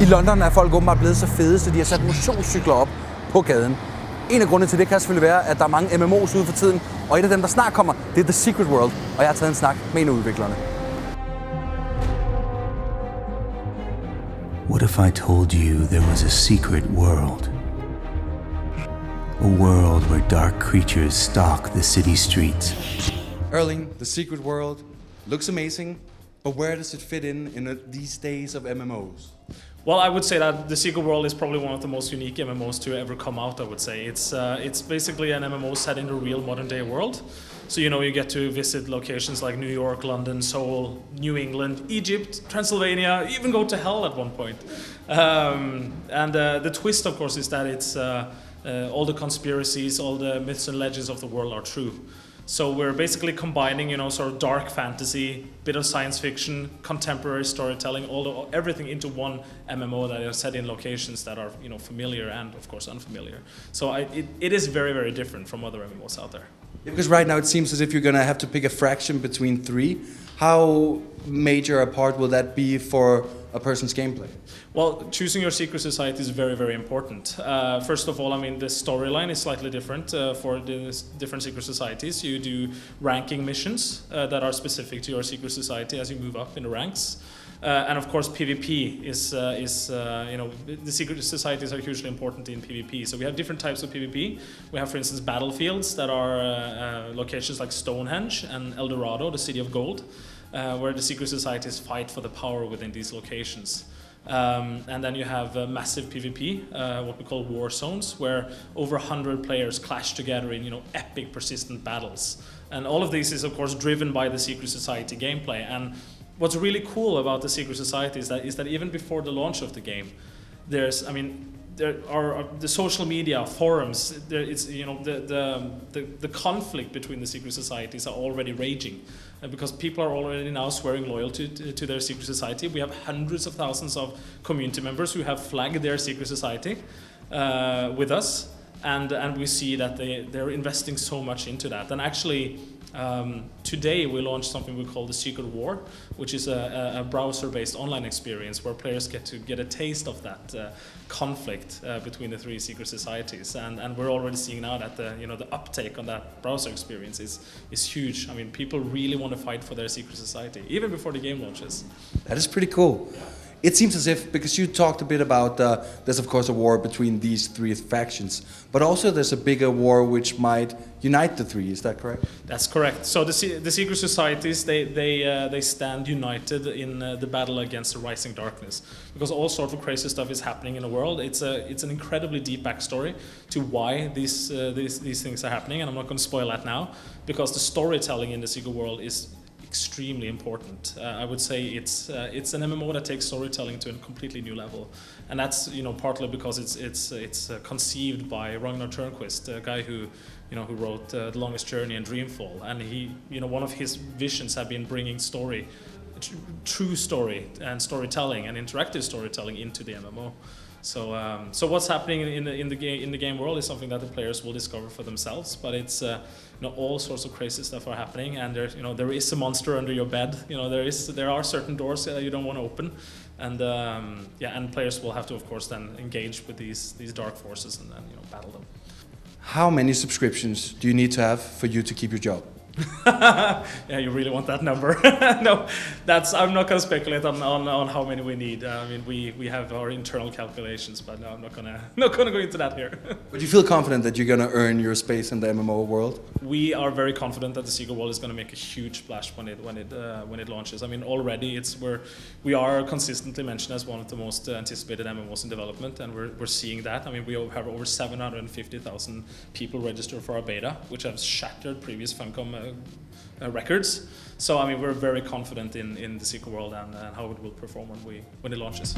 I London er folk åbenbart blevet så fede, så de har sat motionscykler op på gaden. En af grundene til det kan selvfølgelig være, at der er mange MMO's ude for tiden, og et af dem, der snart kommer, det er The Secret World, og jeg har taget en snak med en af udviklerne. What if I told you there was a secret world? A world where dark creatures stalk the city streets. Erling, The Secret World looks amazing, but where does it fit in these days of MMOs? Well, I would say that The Secret World is probably one of the most unique MMOs to ever come out, I would say. It's basically an MMO set in the real modern day world. So, you get to visit locations like New York, London, Seoul, New England, Egypt, Transylvania, even go to hell at one point. The twist, of course, is that it's all the conspiracies, all the myths and legends of the world are true. So we're basically combining, sort of dark fantasy, bit of science fiction, contemporary storytelling, everything into one MMO that is set in locations that are, familiar and, of course, unfamiliar. So it is very, very different from other MMOs out there. Because right now it seems as if you're going to have to pick a fraction between three. How major a part will that be for a person's gameplay? Well, choosing your secret society is very, very important. First of all, the storyline is slightly different for the different secret societies. You do ranking missions that are specific to your secret society as you move up in the ranks. And of course, PvP is the secret societies are hugely important in PvP. So we have different types of PvP. We have, for instance, battlefields that are locations like Stonehenge and El Dorado, the City of Gold, where the secret societies fight for the power within these locations. And then you have massive PvP, what we call war zones, where over 100 players clash together in epic, persistent battles. And all of this is, of course, driven by the secret society gameplay. And what's really cool about the secret society is that even before the launch of the game, there are the social media forums. It's the conflict between the secret societies are already raging, because people are already now swearing loyalty to their secret society. We have hundreds of thousands of community members who have flagged their secret society with us, and we see that they're investing so much into that. And actually, today we launched something we call the Secret War, which is a browser-based online experience where players get to get a taste of that conflict between the three secret societies, and we're already seeing now that the uptake on that browser experience is huge. People really want to fight for their secret society even before the game launches. That is pretty cool. It seems as if, because you talked a bit about, there's of course a war between these three factions, but also there's a bigger war which might unite the three, is that correct? That's correct. So the secret societies, they stand united in the battle against the rising darkness, because all sorts of crazy stuff is happening in the world. It's an incredibly deep backstory to why these things are happening, and I'm not going to spoil that now, because the storytelling in the Secret World is extremely important. I would say it's an MMO that takes storytelling to a completely new level, and that's partly because it's conceived by Ragnar Turnquist, a guy who wrote The Longest Journey and Dreamfall, and he one of his visions have been bringing true story and storytelling and interactive storytelling into the MMO. So what's happening in the game world is something that the players will discover for themselves. But it's all sorts of crazy stuff are happening, and there is a monster under your bed. There are certain doors that you don't want to open, and and players will have to, of course, then engage with these dark forces and then battle them. How many subscriptions do you need to have for you to keep your job? Yeah, you really want that number? No, I'm not going to speculate on how many we need. We have our internal calculations, but no, I'm not going to go into that here. But you feel confident that you're going to earn your space in the MMO world? We are very confident that the Secret World is going to make a huge splash when it launches. Already we are consistently mentioned as one of the most anticipated MMOs in development, and we're seeing that. We have over 750,000 people registered for our beta, which have shattered previous Funcom records. So we're very confident in the Secret World and how it will perform when it launches.